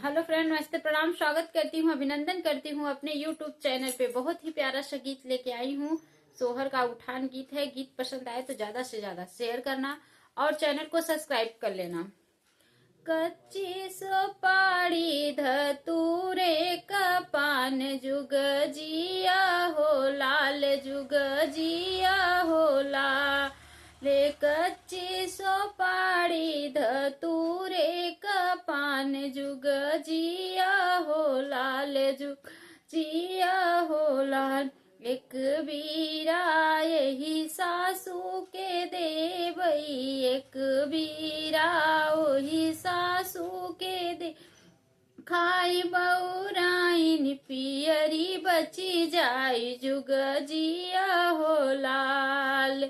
Hello friend, नमस्ते, प्रणाम, स्वागत करती हूँ, अभिनंदन करती हूँ अपने यूट्यूब चैनल पे। बहुत ही प्यारा सा गीत लेके आई हूँ। सोहर का उठान गीत है। गीत पसंद आए तो ज्यादा से ज्यादा शेयर करना और चैनल को सब्सक्राइब कर लेना। कच्ची सोपारी धतूरे का पान जुग जिया हो लाल, जुग जिया हो लाल। रे कच्ची सोपारी धतूरे का पान जुग जिया हो लाल, जुग जिया हो लाल। एक बीरा यही सासू के देवई, एक बीरा वही सासू के दे। खाई बउराइन पियरी बची जाई, जुग जिया हो लाल।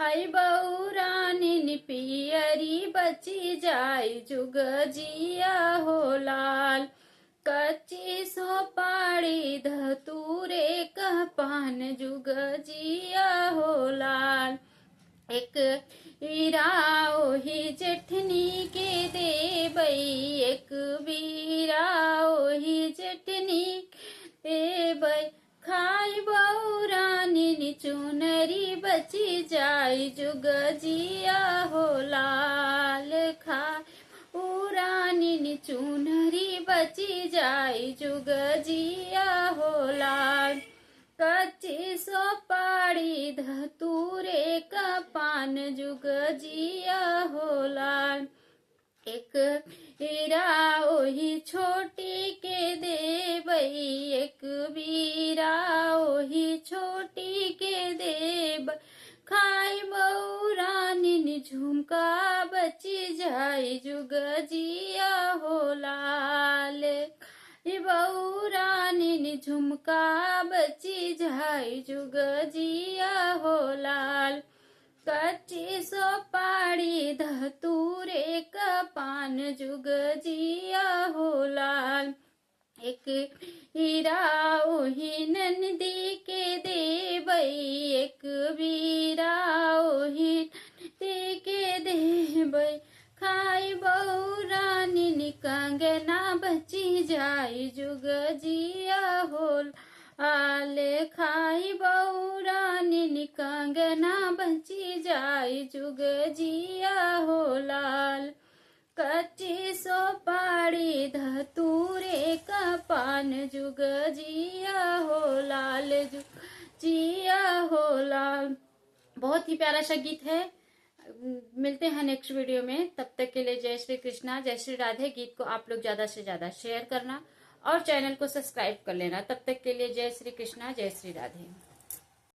खाई बउराइन पियरी बची जाई, जुग जिया हो लाल। कच्ची सोपारी धतूरे का पान जुग जिया हो लाल। एक वीरा ओही जेठनी के देबई, एक वीरा ओही जेठनी देबई। खाई बउरानी चुनरी बची जाई, जुग जिया हो लाल। खाई बउरानी चुनरी बची जाई, जुग जिया हो लाल। कच्ची सोपारी धतूरे का पान जुग जिया हो लाल। एक हीरा ओही छोटी के देबई, एक बीरा ओही छोटी के देब। खाई बउरानी झुमका बची जाई, जुग जिया हो लाल। बउरानी झुमका बची जाई, जुग जिया हो लाल। कच्ची सोपारी धतूरे का पान जुग जिया हो लाल। एक हीरा ओही नंदी के देबई, एक बीरा ओही नंदी के देबई। खाई बउरानी कंगना बची जाई, जुग जिया हो लाल। खाई बउरानी कंगना बची जाई, जुग जिया हो लाल। कच्ची सोपारी धतूरे का पान जुग जिया हो लाल, जुग जिया हो लाल। बहुत ही प्यारा सा गीत है। मिलते हैं नेक्स्ट वीडियो में। तब तक के लिए जय श्री कृष्णा, जय श्री राधे। गीत को आप लोग ज्यादा से ज्यादा शेयर करना और चैनल को सब्सक्राइब कर लेना। तब तक के लिए जय श्री कृष्णा, जय श्री राधे।